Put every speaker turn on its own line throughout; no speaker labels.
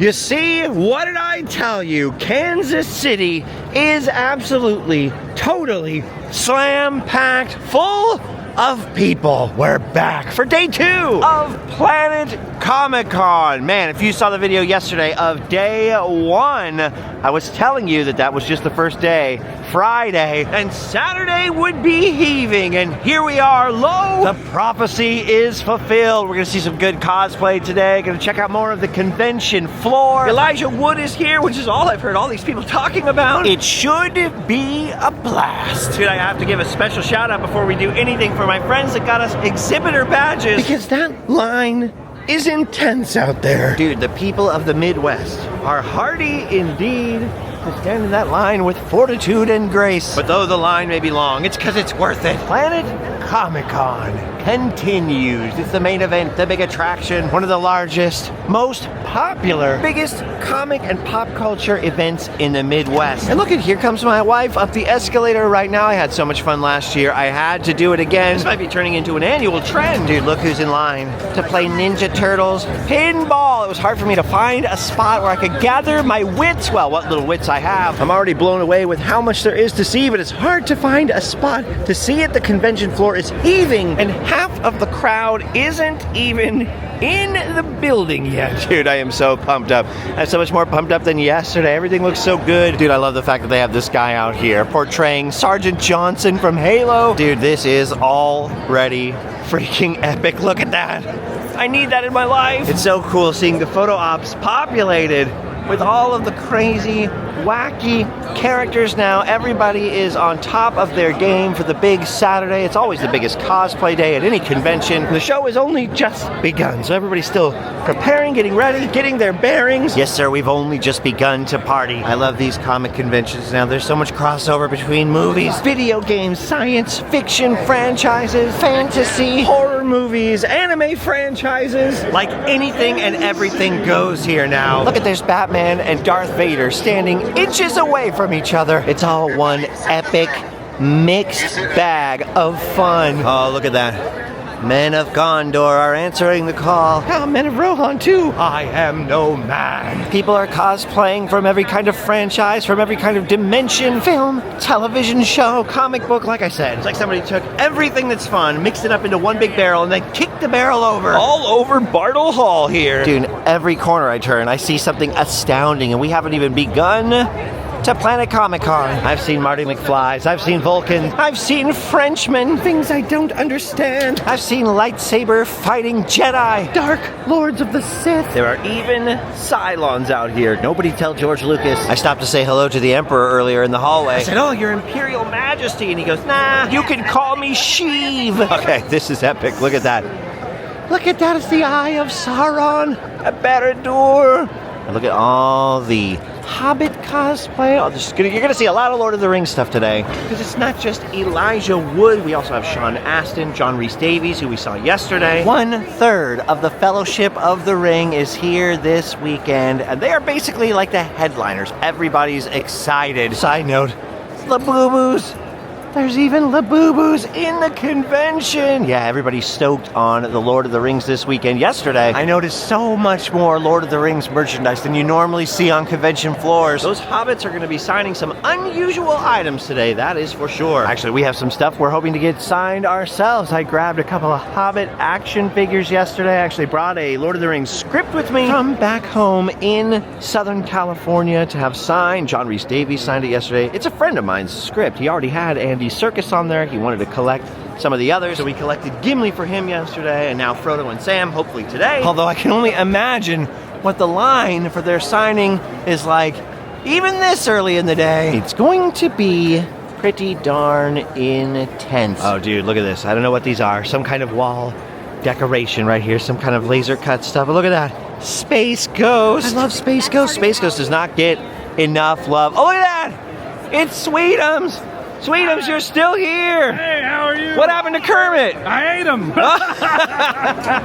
You see, what did I tell you? Kansas City is absolutely, totally slam-packed full of people. We're back for day 2 of Planet Comicon. Man, if you saw the video yesterday of day 1, I was telling you that that was just the first day, Friday, and Saturday would be heaving, and here we are, lo, the prophecy is fulfilled. We're gonna see some good cosplay today, gonna check out more of the convention floor. Elijah Wood is here, which is all I've heard all these people talking about. It should be a blast. Dude, I have to give a special shout out before we do anything for my friends that got us exhibitor badges, because that line is intense out there. Dude, the people of the Midwest are hardy indeed to stand in that line with fortitude and grace. But though the line may be long, it's because it's worth it. Planet Comicon continues. It's the main event, the big attraction, one of the largest, most popular, biggest comic and pop culture events in the Midwest. And look at, here comes my wife up the escalator right now. I had so much fun last year, I had to do it again. This might be turning into an annual trend. Dude, look who's in line to play Ninja Turtles pinball. It was hard for me to find a spot where I could gather my wits. Well, what little wits I have. I'm already blown away with how much there is to see, but it's hard to find a spot to see it. The convention floor is heaving, and half of the crowd isn't even in the building yet. Dude, I am so pumped up. I'm so much more pumped up than yesterday. Everything looks so good. Dude, I love the fact that they have this guy out here portraying Sergeant Johnson from Halo. Dude, this is already freaking epic. Look at that. I need that in my life. It's so cool seeing the photo ops populated with all of the crazy, wacky characters now. Everybody is on top of their game for the big Saturday. It's always the biggest cosplay day at any convention. The show has only just begun, so everybody's still preparing, getting ready, getting their bearings. Yes, sir, we've only just begun to party. I love these comic conventions now. There's so much crossover between movies, video games, science fiction franchises, fantasy, horror movies, anime franchises. Like anything and everything goes here now. Look at, there's Batman and Darth Vader standing inches away from each other. It's all one epic mixed bag of fun. Oh, look at that. Men of Gondor are answering the call. Oh, Men of Rohan too. I am no man. People are cosplaying from every kind of franchise, from every kind of dimension, film, television show, comic book. Like I said, it's like somebody took everything that's fun, mixed it up into one big barrel, and then kicked the barrel over. All over Bartle Hall here. Dude, every corner I turn, I see something astounding, and we haven't even begun to Planet Comicon. I've seen Marty McFlys, I've seen Vulcan, I've seen Frenchmen, things I don't understand. I've seen lightsaber fighting Jedi, Dark Lords of the Sith. There are even Cylons out here. Nobody tell George Lucas. I stopped to say hello to the Emperor earlier in the hallway. I said, "Oh, Your Imperial Majesty," and he goes, "Nah, you can call me Sheev." Okay, this is epic. Look at that. Look at that, it's the Eye of Sauron, a Barad-dûr. And look at all the Hobbit cosplay. Oh, you're gonna see a lot of Lord of the Rings stuff today, because it's not just Elijah Wood. We also have Sean Astin, John Rhys-Davies, who we saw yesterday. 1/3 of the Fellowship of the Ring is here this weekend, and they are basically like the headliners. Everybody's excited. Side note, Labubu's. There's even Labubu's in the convention. Yeah, everybody's stoked on the Lord of the Rings this weekend. Yesterday, I noticed so much more Lord of the Rings merchandise than you normally see on convention floors. Those hobbits are going to be signing some unusual items today, that is for sure. Actually, we have some stuff we're hoping to get signed ourselves. I grabbed a couple of Hobbit action figures yesterday. I actually brought a Lord of the Rings script with me from back home in Southern California to have signed. John Rhys-Davies signed it yesterday. It's a friend of mine's script. He already had Andy Serkis on there. He wanted to collect some of the others, so we collected Gimli for him yesterday, and now Frodo and Sam hopefully today. Although I can only imagine what the line for their signing is like even this early in the day. It's going to be pretty darn intense. Oh dude, look at this. I don't know what these are. Some kind of wall decoration right here, some kind of laser cut stuff. But look at that. Space Ghost. I love Space Ghost. Space Ghost does not get enough love. Oh, look at that. It's Sweetums. Sweetums, you're still here.
Hey, how are you?
What happened to Kermit?
I ate him.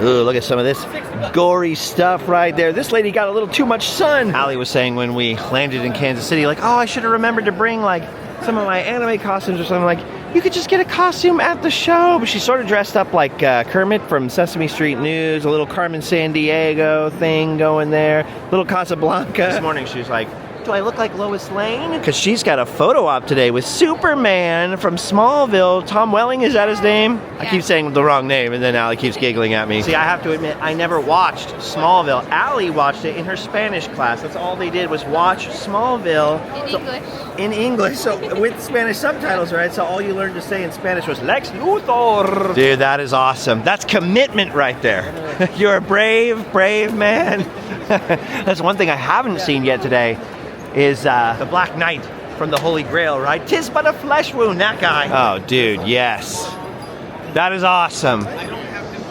Ooh, look at some of this gory stuff right there. This lady got a little too much sun. Allie was saying when we landed in Kansas City, like, oh, I should have remembered to bring like some of my anime costumes or something. Like, you could just get a costume at the show. But she's sort of dressed up like Kermit from Sesame Street News, a little Carmen Sandiego thing going there, little Casablanca. This morning she was like, do I look like Lois Lane? Because she's got a photo op today with Superman from Smallville. Tom Welling, is that his name? Yeah. I keep saying the wrong name, and then Allie keeps giggling at me. See, I have to admit, I never watched Smallville. Allie watched it in her Spanish class. That's all they did was watch Smallville. In English. In English, so with Spanish subtitles, right? So all you learned to say in Spanish was Lex Luthor. Dude, that is awesome. That's commitment right there. You're a brave, brave man. That's one thing I haven't seen yet today. Is the Black Knight from the Holy Grail, right? 'Tis but a flesh wound, that guy. Oh, dude, yes. That is awesome.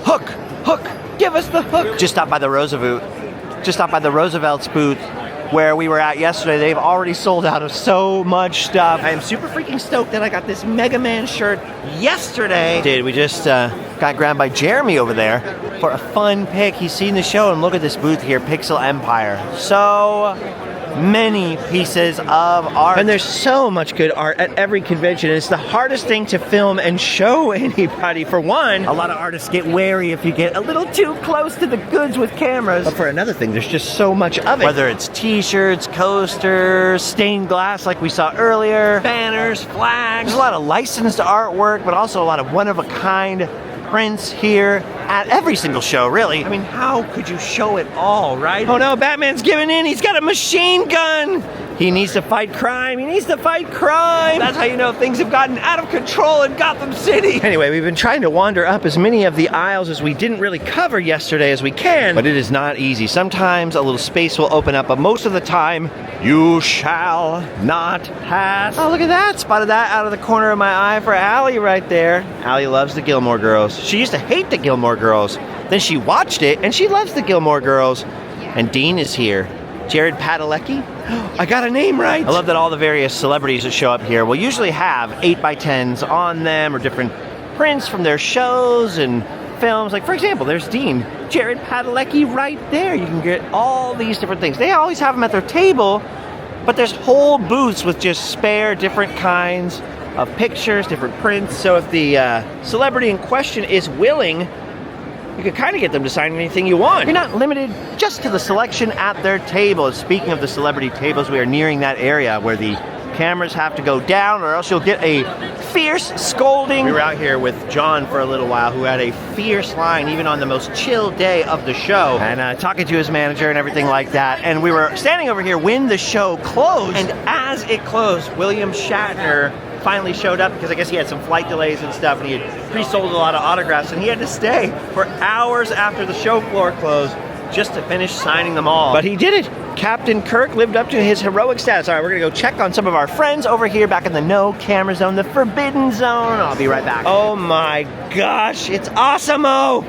Hook, hook, give us the hook. Just stopped by the Roosevelt's booth where we were at yesterday. They've already sold out of so much stuff. I am super freaking stoked that I got this Mega Man shirt yesterday. Dude, we just got grabbed by Jeremy over there for a fun pic. He's seen the show, and look at this booth here, Pixel Empire. So many pieces of art. And there's so much good art at every convention. It's the hardest thing to film and show anybody. For one, a lot of artists get wary if you get a little too close to the goods with cameras. But for another thing, there's just so much of it. Whether it's t-shirts, coasters, stained glass like we saw earlier, banners, flags. There's a lot of licensed artwork, but also a lot of one-of-a-kind prints here at every single show, really. I mean, how could you show it all, right? Oh no, Batman's giving in. He's got a machine gun. He needs to fight crime. He needs to fight crime. That's how you know things have gotten out of control in Gotham City. Anyway, we've been trying to wander up as many of the aisles as we didn't really cover yesterday as we can, but it is not easy. Sometimes a little space will open up, but most of the time, you shall not pass. Oh, look at that. Spotted that out of the corner of my eye for Allie right there. Allie loves the Gilmore Girls. She used to hate the Gilmore Girls. Then she watched it, and she loves the Gilmore Girls. And Dean is here. Jared Padalecki. I got a name right. I love that all the various celebrities that show up here will usually have 8x10s on them or different prints from their shows and films. Like, for example, there's Dean. Jared Padalecki right there. You can get all these different things. They always have them at their table, but there's whole booths with just spare different kinds of pictures, different prints. So if the celebrity in question is willing, you can kind of get them to sign anything you want. You're not limited just to the selection at their table. Speaking of the celebrity tables, we are nearing that area where the cameras have to go down or else you'll get a fierce scolding. We were out here with John for a little while, who had a fierce line even on the most chill day of the show, and talking to his manager and everything like that. And we were standing over here when the show closed, and as it closed, William Shatner finally showed up because I guess he had some flight delays and stuff, and he had pre-sold a lot of autographs, and he had to stay for hours after the show floor closed just to finish signing them all. But he did it. Captain Kirk lived up to his heroic status. All right, we're gonna go check on some of our friends over here back in the no camera zone, the forbidden zone. I'll be right back. Oh my gosh, it's awesome-o.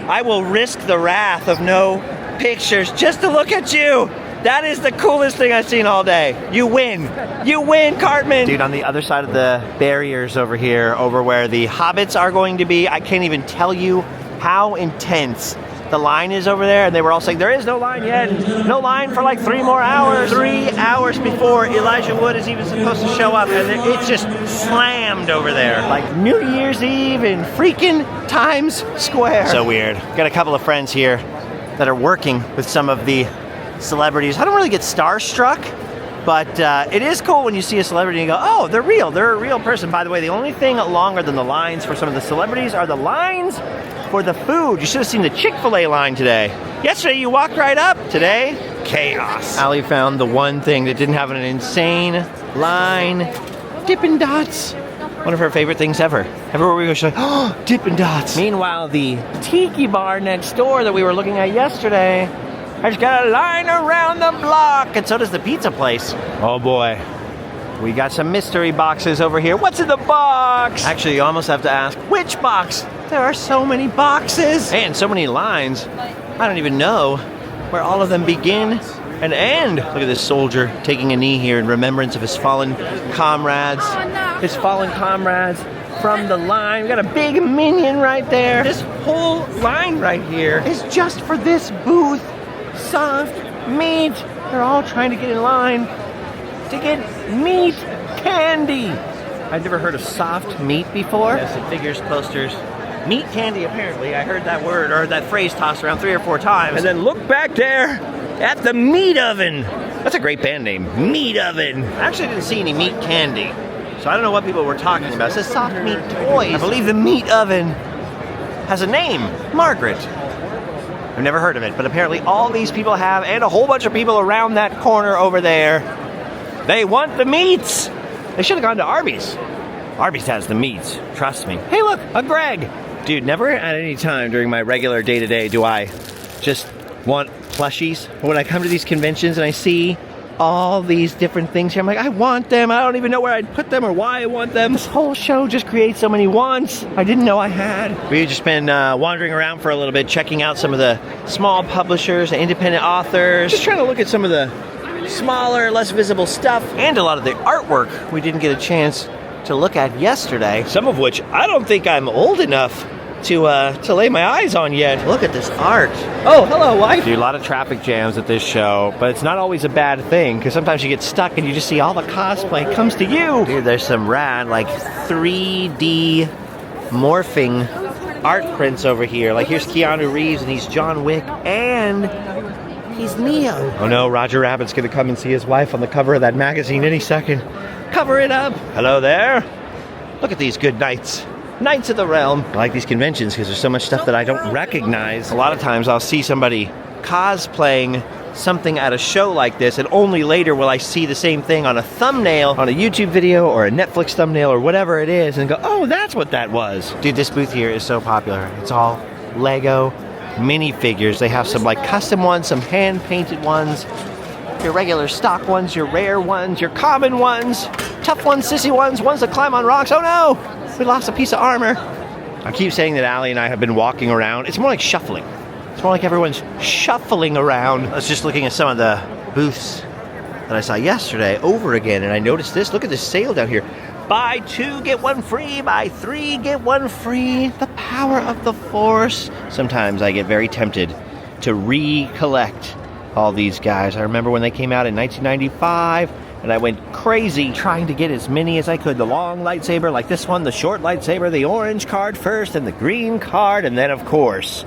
I will risk the wrath of no pictures just to look at you. That is the coolest thing I've seen all day. You win. You win, Cartman. Dude, on the other side of the barriers over here, over where the hobbits are going to be, I can't even tell you how intense the line is over there. And they were all saying, there is no line yet. No line for like 3 more hours. 3 hours before Elijah Wood is even supposed to show up. And it's just slammed over there. Like New Year's Eve in freaking Times Square. So weird. Got a couple of friends here that are working with some of the celebrities. I don't really get starstruck, but it is cool when you see a celebrity and you go, oh, they're real. They're a real person. By the way, the only thing longer than the lines for some of the celebrities are the lines for the food. You should have seen the Chick-fil-A line today. Yesterday, you walked right up. Today, chaos. Allie found the one thing that didn't have an insane line. Dippin' Dots. One of her favorite things ever. Everywhere we go, she's like, oh, Dippin' Dots. Meanwhile, the Tiki Bar next door that we were looking at yesterday has got a line around the block, and so does the pizza place. Oh boy. We got some mystery boxes over here. What's in the box? Actually, you almost have to ask, which box? There are so many boxes and so many lines. I don't even know where all of them begin and end. Look at this soldier taking a knee here in remembrance of his fallen comrades. His fallen comrades from the line. We got a big minion right there. This whole line right here is just for this booth. Soft meat. They're all trying to get in line to get meat candy. I'd never heard of soft meat before. Yes, some figures, posters. Meat candy, apparently. I heard that word or that phrase tossed around 3 or 4 times. And then look back there at the meat oven. That's a great band name, Meat Oven. I actually didn't see any meat candy, so I don't know what people were talking about. It says soft meat toys. I believe the meat oven has a name, Margaret. I've never heard of it, but apparently all these people have, and a whole bunch of people around that corner over there. They want the meats. They should have gone to Arby's. Arby's has the meats, trust me. Hey look, a Greg. Dude, never at any time during my regular day-to-day do I just want plushies. But when I come to these conventions and I see all these different things here, I'm like, I want them. I don't even know where I'd put them or why I want them. This whole show just creates so many wants I didn't know I had. We've just been wandering around for a little bit, checking out some of the small publishers, the independent authors, just trying to look at some of the smaller, less visible stuff, and a lot of the artwork we didn't get a chance to look at yesterday, some of which I don't think I'm old enough to lay my eyes on yet. Look at this art. Oh, hello, wife. Dude, a lot of traffic jams at this show, but it's not always a bad thing, because sometimes you get stuck and you just see all the cosplay comes to you. Dude, there's some rad, like, 3D morphing art prints over here. Like, here's Keanu Reeves, and he's John Wick, and he's Neo. Oh no, Roger Rabbit's gonna come and see his wife on the cover of that magazine any second. Cover it up. Hello there. Look at these good knights. Knights of the Realm. I like these conventions because there's so much stuff that I don't recognize. A lot of times I'll see somebody cosplaying something at a show like this, and only later will I see the same thing on a thumbnail, on a YouTube video or a Netflix thumbnail or whatever it is, and go, oh, that's what that was. Dude, this booth here is so popular. It's all Lego minifigures. They have some like custom ones, some hand-painted ones, your regular stock ones, your rare ones, your common ones, tough ones, sissy ones, ones that climb on rocks. Oh no, we lost a piece of armor. I keep saying that Allie and I have been walking around. It's more like shuffling. It's more like everyone's shuffling around. I was just looking at some of the booths that I saw yesterday over again, and I noticed this. Look at this sale down here. Buy 2, get 1 free. Buy 3, get 1 free. The power of the Force. Sometimes I get very tempted to recollect all these guys. I remember when they came out in 1995, and I went crazy trying to get as many as I could. The long lightsaber like this one, the short lightsaber, the orange card first, and the green card, and then of course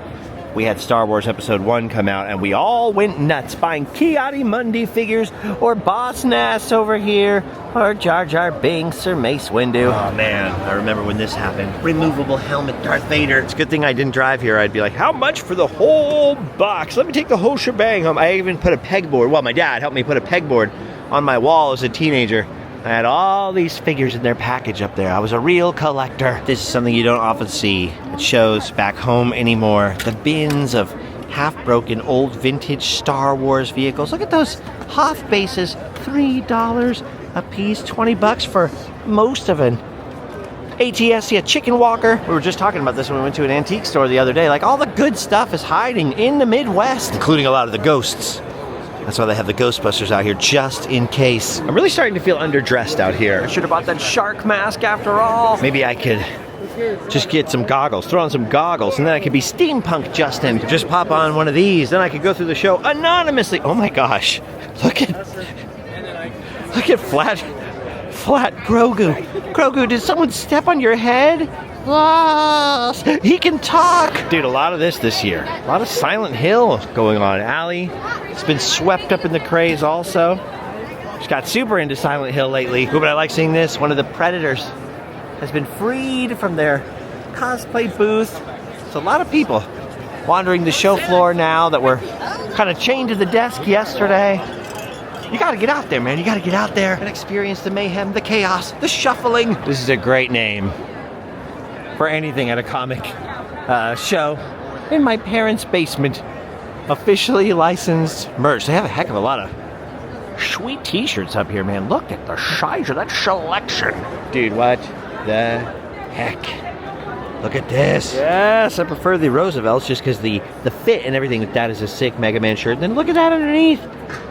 we had Star Wars Episode 1 come out, and we all went nuts buying Ki-Adi-Mundi figures, or Boss Nass over here, or Jar Jar Binks, or Mace Windu. Oh man, I remember when this happened. Removable helmet Darth Vader. It's a good thing I didn't drive here. I'd be like, how much for the whole box? Let me take the whole shebang home. I even put a pegboard. Well, my dad helped me put a pegboard on my wall as a teenager. I had all these figures in their package up there. I was a real collector. This is something you don't often see at shows back home anymore. The bins of half-broken old vintage Star Wars vehicles. Look at those Hoth bases, $3 a piece, 20 bucks for most of an ATS, chicken walker. We were just talking about this when we went to an antique store the other day. Like, all the good stuff is hiding in the Midwest, including a lot of the ghosts. That's why they have the Ghostbusters out here, just in case. I'm really starting to feel underdressed out here. I should have bought that shark mask after all. Maybe I could just get some goggles, throw on some goggles, and then I could be steampunk Justin. Just pop on one of these, then I could go through the show anonymously. Oh my gosh, look at flat Grogu. Grogu, did someone step on your head? Ah, he can talk. Dude, a lot of this year. A lot of Silent Hill going on. Allie has been swept up in the craze also. She's got super into Silent Hill lately. Ooh, but I like seeing this. One of the Predators has been freed from their cosplay booth. It's a lot of people wandering the show floor now that were kind of chained to the desk yesterday. You gotta get out there, man. You gotta get out there and experience the mayhem, the chaos, the shuffling. This is a great name for anything at a comic show. In my parents' basement. Officially licensed merch. They have a heck of a lot of sweet t-shirts up here, man. Look at the size of that selection. Dude, what the heck? Look at this. Yes, I prefer the Roosevelts just because the fit and everything with that is a sick Mega Man shirt. And then look at that underneath.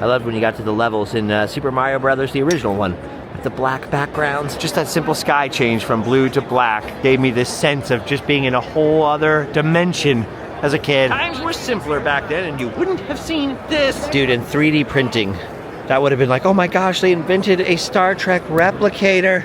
I loved when you got to the levels in Super Mario Brothers, the original one. The black backgrounds. Just that simple sky change from blue to black gave me this sense of just being in a whole other dimension as a kid. Times were simpler back then and you wouldn't have seen this. Dude, in 3D printing, that would have been like, oh my gosh, they invented a Star Trek replicator.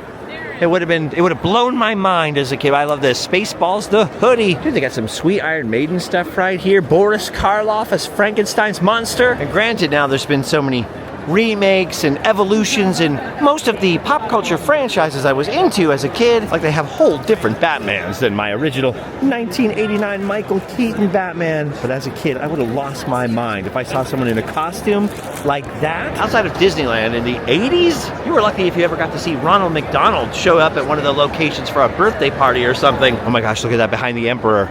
It would have blown my mind as a kid. I love this. Spaceballs, the hoodie. Dude, they got some sweet Iron Maiden stuff right here. Boris Karloff as Frankenstein's monster. And granted, now there's been so many remakes and evolutions in most of the pop culture franchises I was into as a kid. Like, they have whole different Batmans than my original 1989 Michael Keaton Batman. But as a kid, I would have lost my mind if I saw someone in a costume like that. Outside of Disneyland in the 80s, you were lucky if you ever got to see Ronald McDonald show up at one of the locations for a birthday party or something. Oh my gosh, look at that behind the Emperor.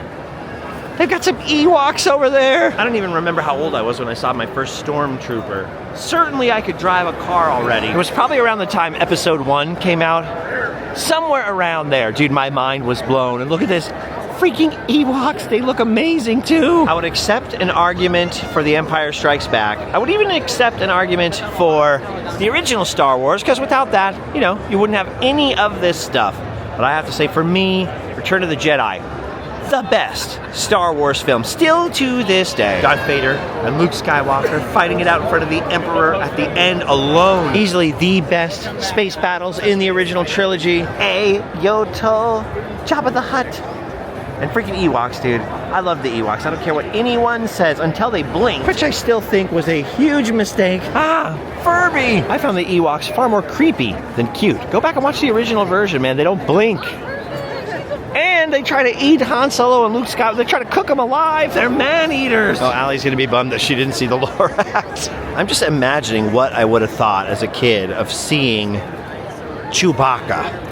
They've got some Ewoks over there. I don't even remember how old I was when I saw my first Stormtrooper. Certainly I could drive a car already. It was probably around the time Episode 1 came out. Somewhere around there. Dude, my mind was blown. And look at this. Freaking Ewoks, they look amazing too. I would accept an argument for The Empire Strikes Back. I would even accept an argument for the original Star Wars, because without that, you know, you wouldn't have any of this stuff. But I have to say, for me, Return of the Jedi, the best Star Wars film, still to this day. Darth Vader and Luke Skywalker fighting it out in front of the Emperor at the end alone. Easily the best space battles in the original trilogy. Yoto, Jabba the Hutt, and freaking Ewoks, dude. I love the Ewoks. I don't care what anyone says until they blink, which I still think was a huge mistake. Furby! I found the Ewoks far more creepy than cute. Go back and watch the original version, man. They don't blink. And they try to eat Han Solo and Luke Skywalker. They try to cook them alive. They're man-eaters. Oh, Allie's gonna be bummed that she didn't see the Lorax. I'm just imagining what I would have thought as a kid of seeing Chewbacca.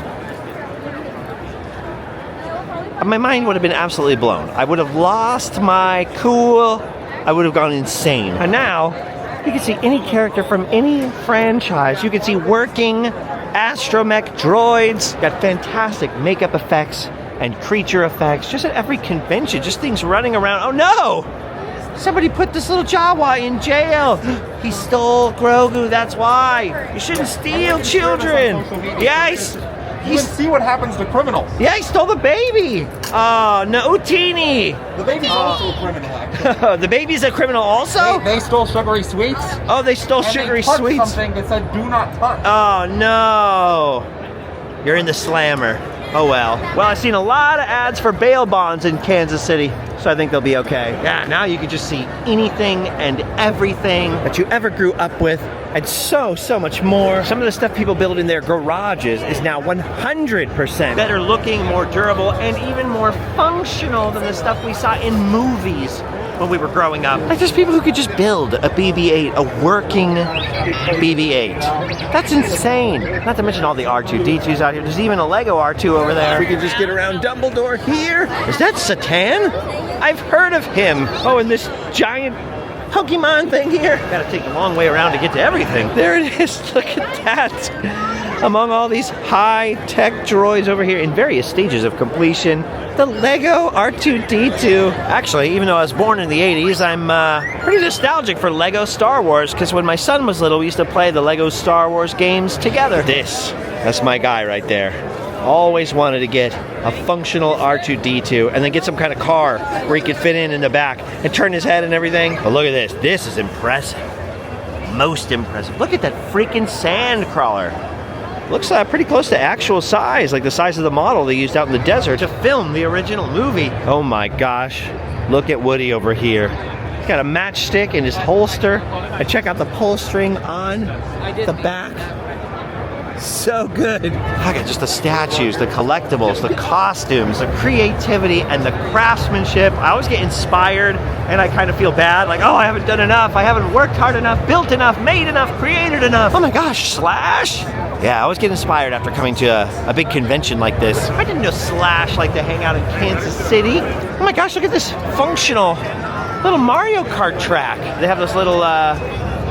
My mind would have been absolutely blown. I would have lost my cool. I would have gone insane. And now, you can see any character from any franchise. You can see working astromech droids. Got fantastic makeup effects and creature effects, just at every convention, just things running around. Oh no! Somebody put this little Jawa in jail. He stole Grogu, that's why. You shouldn't steal children. Yeah,
You can see what happens to criminals.
Yeah, he stole the baby. Oh, no, Utini.
The baby's also a criminal, actually.
The baby's a criminal also?
They stole sugary sweets.
Oh, they stole sugary sweets.
Something that said "Do not touch."
Oh no! You're in the slammer. Oh well. Well, I've seen a lot of ads for bail bonds in Kansas City, so I think they'll be okay. Yeah, now you can just see anything and everything that you ever grew up with, and so much more. Some of the stuff people build in their garages is now 100% better looking, more durable, and even more functional than the stuff we saw in movies when we were growing up. Like, there's people who could just build a BB-8, a working BB-8. That's insane. Not to mention all the R2-D2s out here. There's even a Lego R2 over there. We can just get around Dumbledore here. Is that Satan? I've heard of him. Oh, and this giant Pokemon thing here. Gotta take a long way around to get to everything. There it is. Look at that. Among all these high-tech droids over here in various stages of completion, the Lego R2-D2. Actually, even though I was born in the 80s, I'm pretty nostalgic for Lego Star Wars, because when my son was little, we used to play the Lego Star Wars games together. That's my guy right there. Always wanted to get a functional R2-D2 and then get some kind of car where he could fit in the back and turn his head and everything. But look at this. This is impressive. Most impressive. Look at that freaking sand crawler. Looks pretty close to actual size, like the size of the model they used out in the desert to film the original movie. Oh my gosh. Look at Woody over here. He's got a matchstick in his holster. And check out the pull string on the back. So good. Look at just the statues, the collectibles, the costumes, the creativity, and the craftsmanship. I always get inspired, and I kind of feel bad, like, oh, I haven't done enough, I haven't worked hard enough, built enough, made enough, created enough. Oh my gosh, Slash? Yeah, I always get inspired after coming to a big convention like this. I didn't know Slash liked to hang out in Kansas City. Oh my gosh, look at this functional little Mario Kart track. They have this little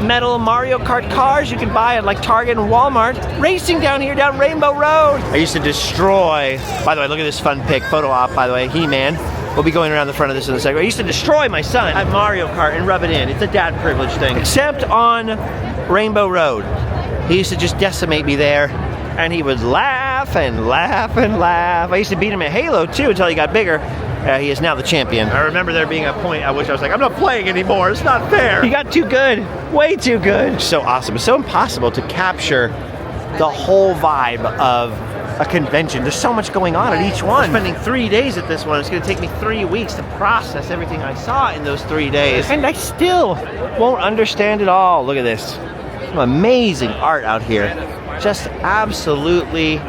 metal Mario Kart cars you can buy at like Target and Walmart, racing down here down Rainbow Road. I used to destroy, by the way, look at this fun pic, photo op, by the way, He-Man. We'll be going around the front of this in a second. I used to destroy my son at Mario Kart and rub it in. It's a dad privilege thing. Except on Rainbow Road. He used to just decimate me there, and he would laugh and laugh and laugh. I used to beat him at Halo too until he got bigger. He is now the champion. I remember there being a point at which I was like, I'm not playing anymore, it's not fair. He got too good, way too good. So awesome, it's so impossible to capture the whole vibe of a convention. There's so much going on at each one. I'm spending 3 days at this one. It's gonna take me 3 weeks to process everything I saw in those 3 days. And I still won't understand it all. Look at this. Some amazing art out here. Just absolutely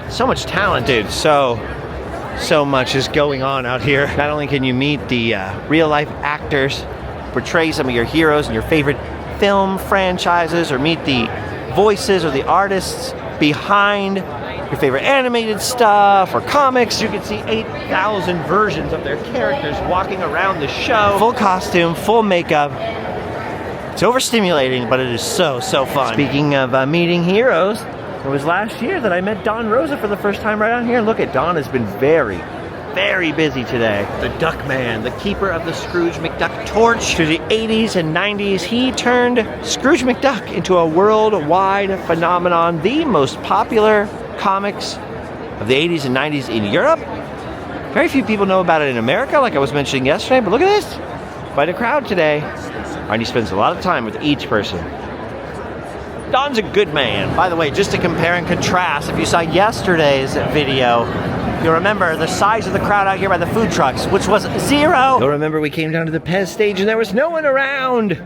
so much talent, dude. So much is going on out here. Not only can you meet the real life actors, portray some of your heroes and your favorite film franchises, or meet the voices or the artists behind your favorite animated stuff or comics. You can see 8,000 versions of their characters walking around the show. Full costume, full makeup. It's overstimulating, but it is so fun. Speaking of meeting heroes, it was last year that I met Don Rosa for the first time right out here. Look at Don has been very busy today. The Duck Man, the keeper of the Scrooge McDuck torch. Through the 80s and 90s, he turned Scrooge McDuck into a worldwide phenomenon. The most popular comics of the 80s and 90s in Europe. Very few people know about it in America, like I was mentioning yesterday, but look at this. Quite a crowd today. And he spends a lot of time with each person. Don's a good man. By the way, just to compare and contrast, if you saw yesterday's video, you'll remember the size of the crowd out here by the food trucks, which was 0. You'll remember we came down to the Pez stage and there was no one around.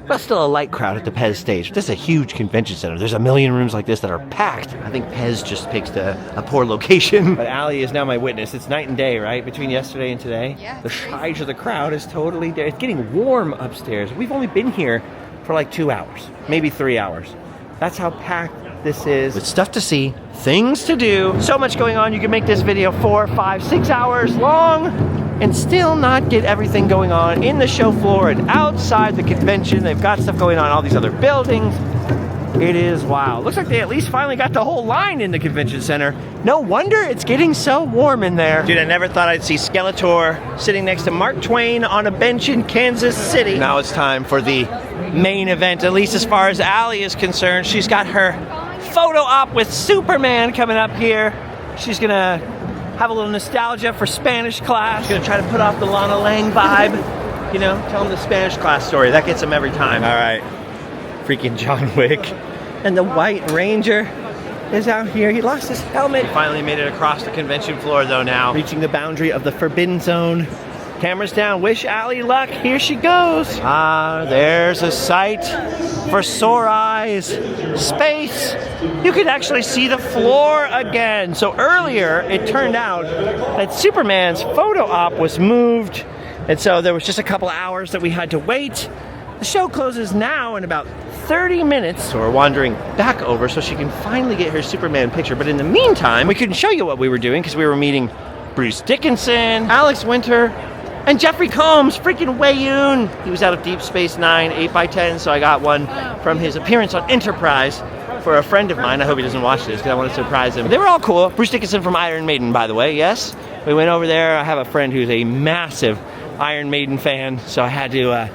But still a light crowd at the Pez stage. This is a huge convention center. There's a million rooms like this that are packed. I think Pez just picked a poor location. But Allie is now my witness. It's night and day, right? Between yesterday and today.
Yeah.
The size of the crowd is totally there. It's getting warm upstairs. We've only been here for like 2 hours, maybe 3 hours. That's how packed this is. With stuff to see, things to do. So much going on. You can make this video 4, 5, 6 hours long and still not get everything going on in the show floor and outside the convention. They've got stuff going on in all these other buildings. It is wow. Looks like they at least finally got the whole line in the convention center. No wonder it's getting so warm in there. Dude, I never thought I'd see Skeletor sitting next to Mark Twain on a bench in Kansas City. Now it's time for the main event, at least as far as Allie is concerned. She's got her photo op with Superman coming up here. She's gonna have a little nostalgia for Spanish class. She's gonna try to put off the Lana Lang vibe. You know, tell them the Spanish class story. That gets them every time. All right. Freaking John Wick. And the White Ranger is out here. He lost his helmet. He finally made it across the convention floor though now. Reaching the boundary of the Forbidden Zone. Cameras down. Wish Allie luck. Here she goes. Ah, there's a sight for sore eyes. Space. You could actually see the floor again. So earlier, it turned out that Superman's photo op was moved. And so there was just a couple hours that we had to wait. The show closes now in about 30 minutes. So we're wandering back over so she can finally get her Superman picture. But in the meantime, we couldn't show you what we were doing because we were meeting Bruce Dickinson, Alex Winter, and Jeffrey Combs, freaking Wei-Yun. He was out of Deep Space Nine, 8x10, so I got one from his appearance on Enterprise for a friend of mine. I hope he doesn't watch this because I want to surprise him. They were all cool. Bruce Dickinson from Iron Maiden, by the way, yes. We went over there. I have a friend who's a massive Iron Maiden fan, so I had to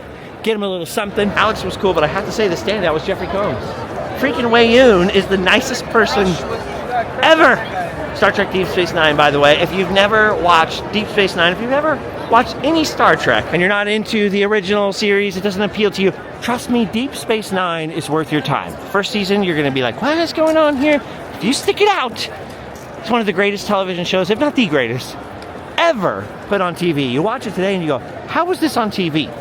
get him a little something. Alex was cool, but I have to say the standout was Jeffrey Combs. Freaking Wei-Yun is the nicest person ever. Star Trek Deep Space Nine, by the way. If you've never watched Deep Space Nine, if you've ever watched any Star Trek and you're not into the original series, it doesn't appeal to you, trust me, Deep Space Nine is worth your time. First season, you're going to be like, what is going on here? If you stick it out, it's one of the greatest television shows, if not the greatest, ever put on TV. You watch it today and you go, how was this on TV?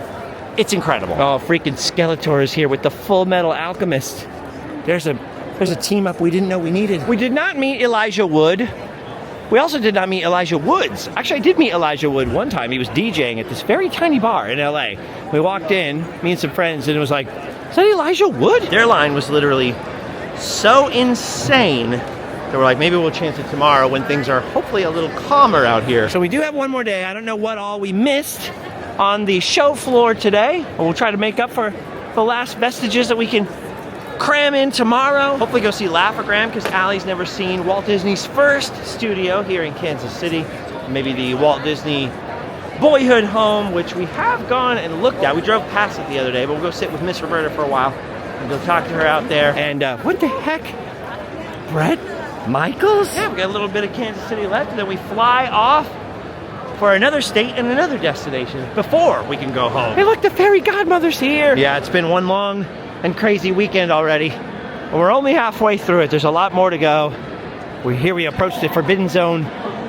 It's incredible. Oh, freaking Skeletor is here with the Full Metal Alchemist. There's a team up we didn't know we needed. We did not meet Elijah Wood. We also did not meet Elijah Woods. Actually, I did meet Elijah Wood one time. He was DJing at this very tiny bar in LA. We walked in, me and some friends, and it was like, is that Elijah Wood? Their line was literally so insane that we're like, maybe we'll chance it tomorrow when things are hopefully a little calmer out here. So we do have one more day. I don't know what all we missed on the show floor today. But we'll try to make up for the last vestiges that we can cram in tomorrow. Hopefully go see Laugh-O-Gram because Allie's never seen Walt Disney's first studio here in Kansas City. Maybe the Walt Disney Boyhood Home, which we have gone and looked at. We drove past it the other day, but we'll go sit with Miss Roberta for a while and go talk to her out there. And what the heck? Brett Michaels? Yeah, we got a little bit of Kansas City left, and then we fly off for another state and another destination before we can go home. Hey, look, the fairy godmother's here. Yeah, it's been one long and crazy weekend already. And we're only halfway through it. There's a lot more to go. we approach the Forbidden Zone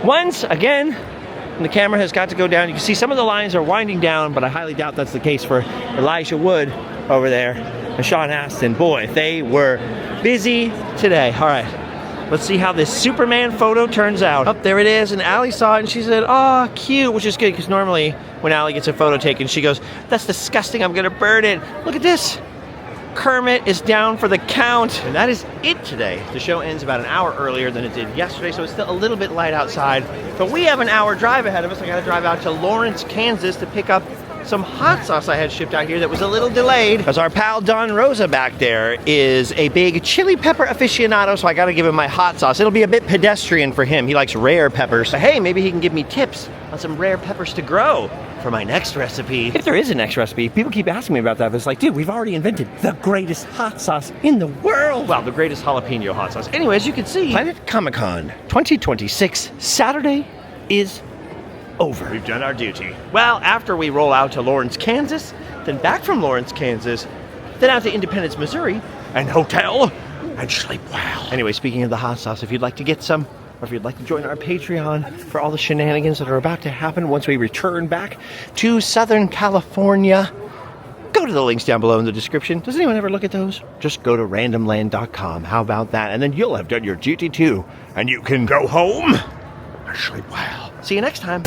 once again. And the camera has got to go down. You can see some of the lines are winding down, but I highly doubt that's the case for Elijah Wood over there and Sean Astin. Boy, they were busy today. All right, let's see how this Superman photo turns out. Up there it is, and Allie saw it and she said, "Oh, cute," which is good because normally when Allie gets a photo taken, she goes, "That's disgusting, I'm gonna burn it." Look at this. Kermit is down for the count. And that is it today. The show ends about an hour earlier than it did yesterday, so it's still a little bit light outside. But we have an hour drive ahead of us. I gotta drive out to Lawrence, Kansas to pick up some hot sauce I had shipped out here that was a little delayed. Because our pal Don Rosa back there is a big chili pepper aficionado, so I gotta give him my hot sauce. It'll be a bit pedestrian for him. He likes rare peppers. But hey, maybe he can give me tips on some rare peppers to grow for my next recipe. If there is a next recipe, people keep asking me about that, but it's like, dude, we've already invented the greatest hot sauce in the world. Well, the greatest jalapeno hot sauce. Anyway, as you can see, Planet Comicon 2026 Saturday is over. We've done our duty. Well, after we roll out to Lawrence, Kansas, then back from Lawrence, Kansas, then out to Independence, Missouri, and hotel, and sleep well. Anyway, speaking of the hot sauce, if you'd like to get some, or if you'd like to join our Patreon for all the shenanigans that are about to happen once we return back to Southern California, go to the links down below in the description. Does anyone ever look at those? Just go to randomland.com. How about that? And then you'll have done your duty too, and you can go home and sleep well. See you next time.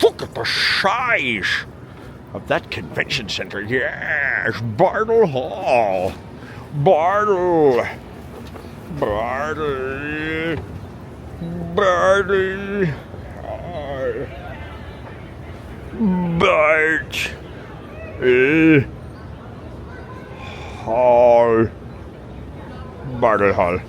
Look at the size of that convention center. Yes, Bartle Hall. Bartle. Bart. Hall. Bartle Hall.